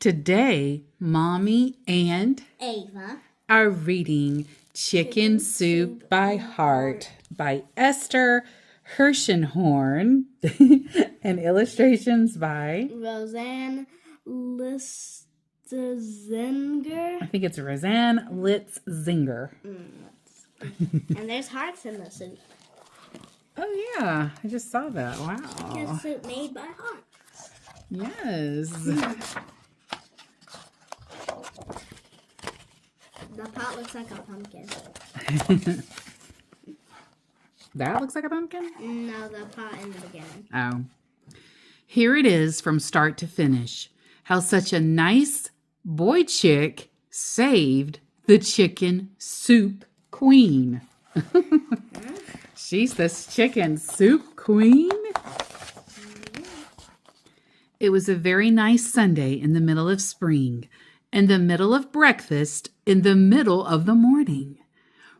Today, Mommy and Ava are reading Chicken Soup by Heart by Esther Hershenhorn and illustrations by Roseanne Litzzinger. I think it's Roseanne Litzzinger. And there's hearts in the soup. Oh yeah, I just saw that. Wow. It's soup made by heart. Yes. The pot looks like a pumpkin. That looks like a pumpkin? No, the pot in the beginning. Oh. Here it is from start to finish. How such a nice boy chick saved the chicken soup queen. She's this chicken soup queen. It was a very nice Sunday in the middle of spring, in the middle of breakfast, in the middle of the morning.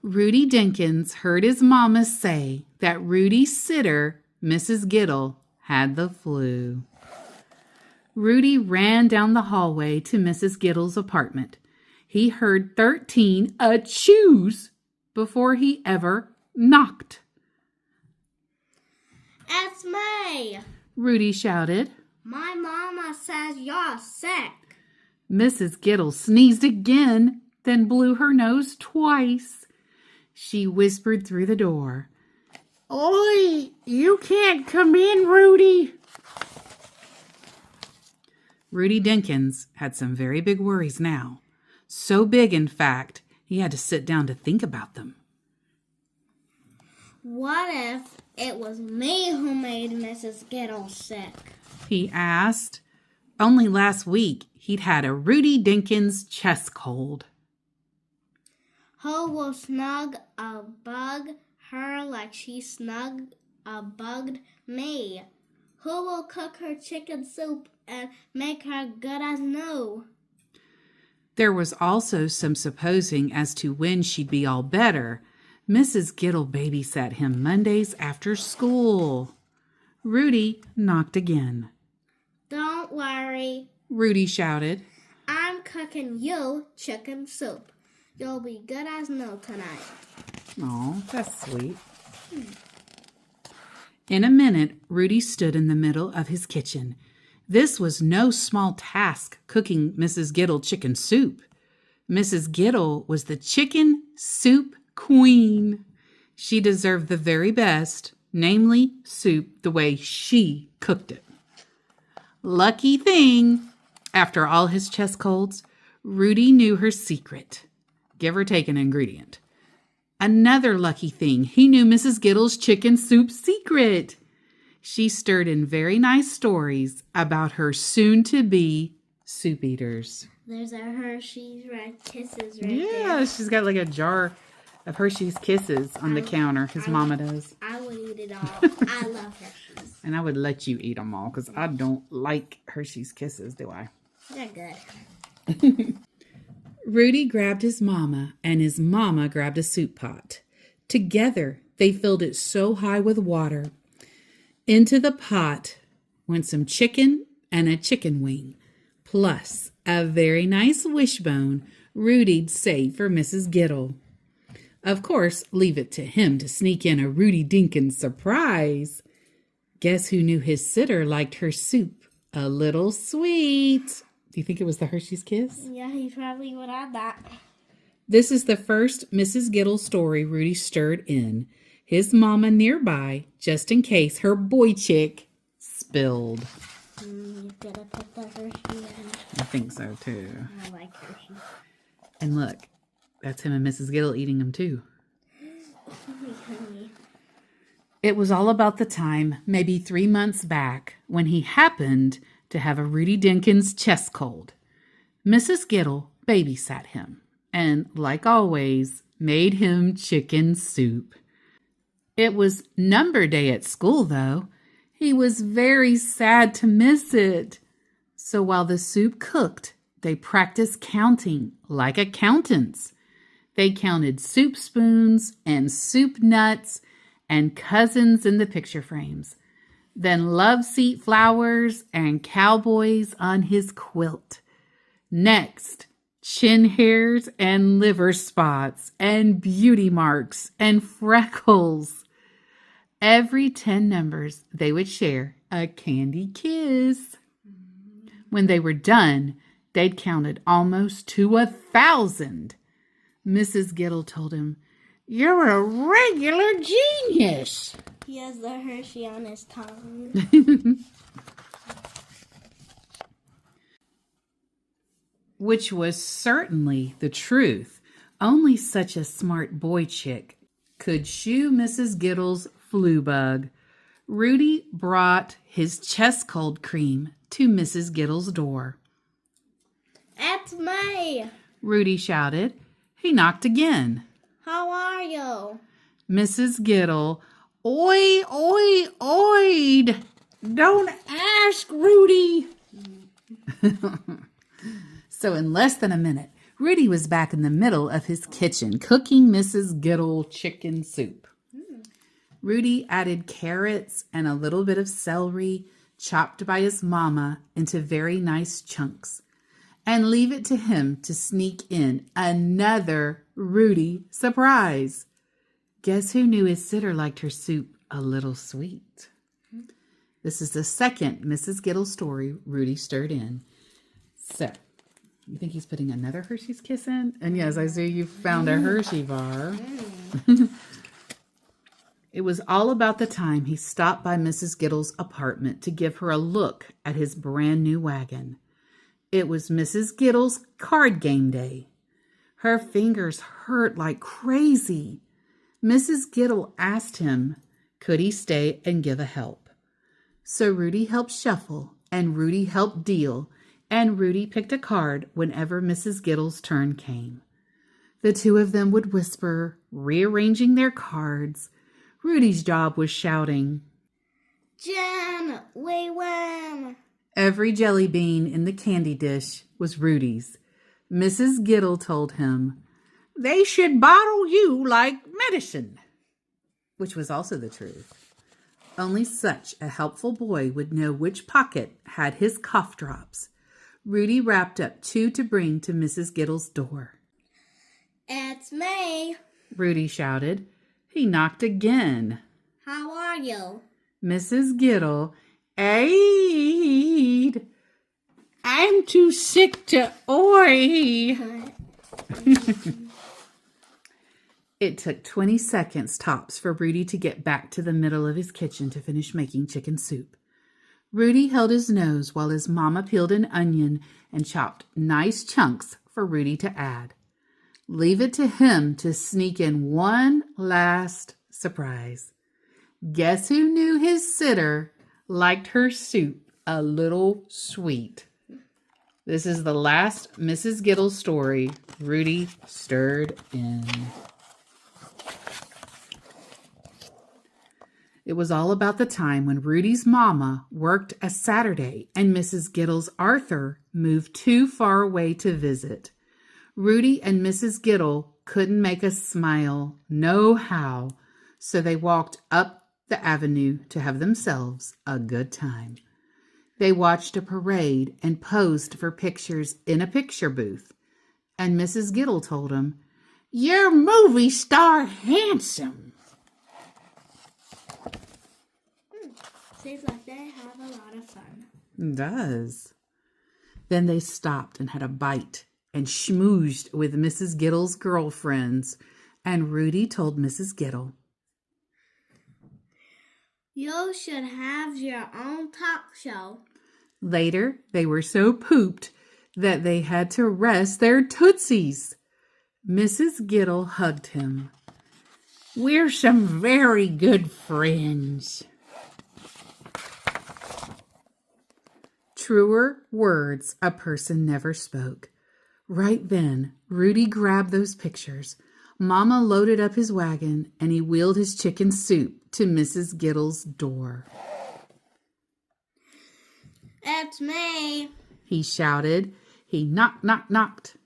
Rudy Dinkins heard his mama say that Rudy's sitter, Mrs. Giddle, had the flu. Rudy ran down the hallway to Mrs. Giddle's apartment. He heard 13 achooes before he ever knocked. It's me! Rudy shouted. My mama says you're sick. Mrs. Giddle sneezed again, then blew her nose twice. She whispered through the door, "Oi, you can't come in, Rudy." Rudy Dinkins had some very big worries now. So big, in fact, he had to sit down to think about them. What if it was me who made Mrs. Giddle sick? He asked. Only last week, he'd had a Rudy Dinkins chest cold. Who will snug a bug her like she snug a bugged me? Who will cook her chicken soup and make her good as new? There was also some supposing as to when she'd be all better. Mrs. Giddle babysat him Mondays after school. Rudy knocked again. Don't worry, Rudy shouted. I'm cooking you chicken soup. You'll be good as new tonight. Oh, that's sweet. In a minute, Rudy stood in the middle of his kitchen. This was no small task, cooking Mrs. Giddle chicken soup. Mrs. Giddle was the chicken soup queen. She deserved the very best, namely soup the way she cooked it. Lucky thing, after all his chest colds, Rudy knew her secret. Give or take an ingredient. Another lucky thing, he knew Mrs. Giddle's chicken soup secret. She stirred in very nice stories about her soon-to-be soup eaters. There's a Hershey's Red Kisses right Yeah, there. she's got like a jar of Hershey's Kisses on the counter. His mama does. I would eat it all. I love Hershey's. And I would let you eat them all because I don't like Hershey's Kisses, do I? They're good. Rudy grabbed his mama, and his mama grabbed a soup pot. Together, they filled it so high with water. Into the pot went some chicken and a chicken wing, plus a very nice wishbone Rudy'd saved for Mrs. Giddle. Of course, leave it to him to sneak in a Rudy Dinkins surprise. Guess who knew his sitter liked her soup a little sweet? Do you think it was the Hershey's Kiss? Yeah, he probably would add that. This is the first Mrs. Giddle story Rudy stirred in. His mama nearby, just in case her boy chick spilled. You gotta put the Hershey in. I think so, too. I like Hershey. And look, that's him and Mrs. Giddle eating them, too. It was all about the time, maybe 3 months back, when he happened to have a Rudy Dinkins chest cold. Mrs. Giddle babysat him and, like always, made him chicken soup. It was number day at school, though. He was very sad to miss it. So while the soup cooked, they practiced counting like accountants. They counted soup spoons and soup nuts and cousins in the picture frames. Then love seat flowers and cowboys on his quilt. Next, chin hairs and liver spots and beauty marks and freckles. Every 10 numbers, they would share a candy kiss. When they were done, they'd counted almost to 1,000. Mrs. Giddle told him, "You're a regular genius." He has the Hershey on his tongue. Which was certainly the truth. Only such a smart boy chick could shoo Mrs. Giddle's flu bug. Rudy brought his chest cold cream to Mrs. Giddle's door. It's me. Rudy shouted. He knocked again. How are you? Mrs. Giddle, "Oi, oi, oid! Don't ask, Rudy." So in less than a minute, Rudy was back in the middle of his kitchen cooking Mrs. Giddle chicken soup. Rudy added carrots and a little bit of celery chopped by his mama into very nice chunks, and leave it to him to sneak in another Rudy surprise. Guess who knew his sitter liked her soup a little sweet? This is the second Mrs. Giddle story Rudy stirred in. So, you think he's putting another Hershey's Kiss in? And yes, I see you found a Hershey bar. It was all about the time he stopped by Mrs. Giddle's apartment to give her a look at his brand new wagon. It was Mrs. Giddle's card game day. Her fingers hurt like crazy. Mrs. Giddle asked him, could he stay and give a help? So Rudy helped shuffle, and Rudy helped deal, and Rudy picked a card whenever Mrs. Giddle's turn came. The two of them would whisper, rearranging their cards. Rudy's job was shouting, "Jen, we win!" Every jelly bean in the candy dish was Rudy's. Mrs. Giddle told him, "They should bottle you like medicine," which was also the truth. Only such a helpful boy would know which pocket had his cough drops. Rudy wrapped up 2 to bring to Mrs. Giddle's door. "It's me." Rudy shouted. He knocked again. "How are you?" Mrs. Giddle, "Aid, I'm too sick to oi." It took 20 seconds tops for Rudy to get back to the middle of his kitchen to finish making chicken soup. Rudy held his nose while his mama peeled an onion and chopped nice chunks for Rudy to add. Leave it to him to sneak in one last surprise. Guess who knew his sitter liked her soup a little sweet? This is the last Mrs. Giddle story Rudy stirred in. It was all about the time when Rudy's mama worked a Saturday and Mrs. Giddle's Arthur moved too far away to visit. Rudy and Mrs. Giddle couldn't make us smile, no how, so they walked up the avenue to have themselves a good time. They watched a parade and posed for pictures in a picture booth. And Mrs. Giddle told him, "You're movie star handsome." Seems like they have a lot of fun. It does. Then they stopped and had a bite and schmoozed with Mrs. Giddle's girlfriends. And Rudy told Mrs. Giddle, "You should have your own talk show." Later, they were so pooped that they had to rest their tootsies. Mrs. Giddle hugged him. "We're some very good friends." Truer words a person never spoke. Right then, Rudy grabbed those pictures. Mama loaded up his wagon, and he wheeled his chicken soup to Mrs. Giddle's door. "It's me." He shouted. He knocked.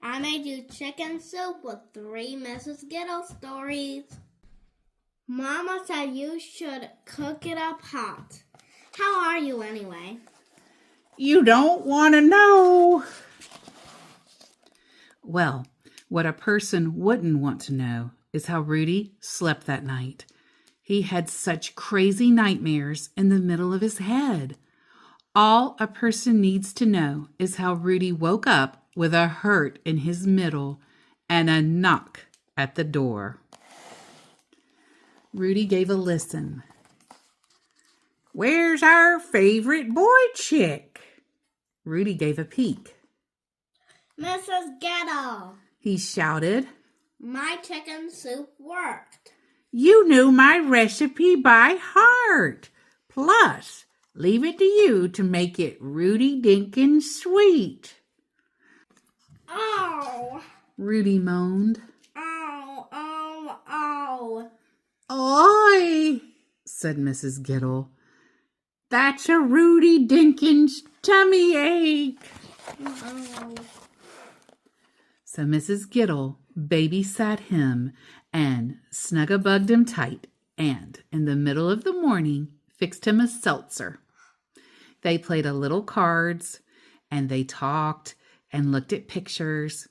"I made you chicken soup with 3 Mrs. Giddle stories. Mama said you should cook it up hot. How are you anyway?" "You don't want to know." Well, what a person wouldn't want to know is how Rudy slept that night. He had such crazy nightmares in the middle of his head. All a person needs to know is how Rudy woke up with a hurt in his middle and a knock at the door. Rudy gave a listen. "Where's our favorite boy chick?" Rudy gave a peek. Mrs. Gettle, He shouted, my chicken soup worked. "You knew my recipe by heart. Plus, leave it to you to make it Rudy Dinkin sweet." Oh, Rudy moaned. oh, oh, oh. "Oi," said Mrs. Gittle. "That's a Rudy Dinkin's tummy ache." Oh. So Mrs. Gittle babysat him and snug-a-bugged him tight and, in the middle of the morning, fixed him a seltzer. They played a little cards and they talked and looked at pictures.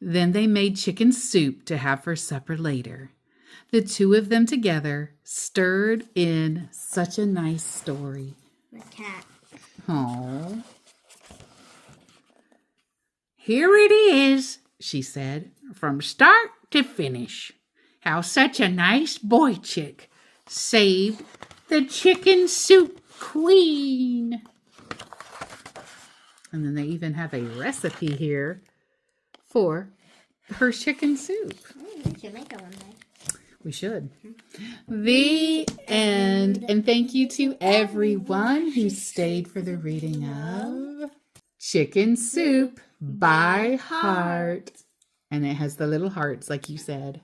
Then they made chicken soup to have for supper later. The two of them together stirred in such a nice story. The cat. Oh. "Here it is," she said, "from start to finish. How such a nice boy chick saved the chicken soup queen." And then they even have a recipe here for her chicken soup. We should make it one day. We should. The end. And thank you to everyone who stayed for the reading of Chicken Soup by Heart. And it has the little hearts like you said.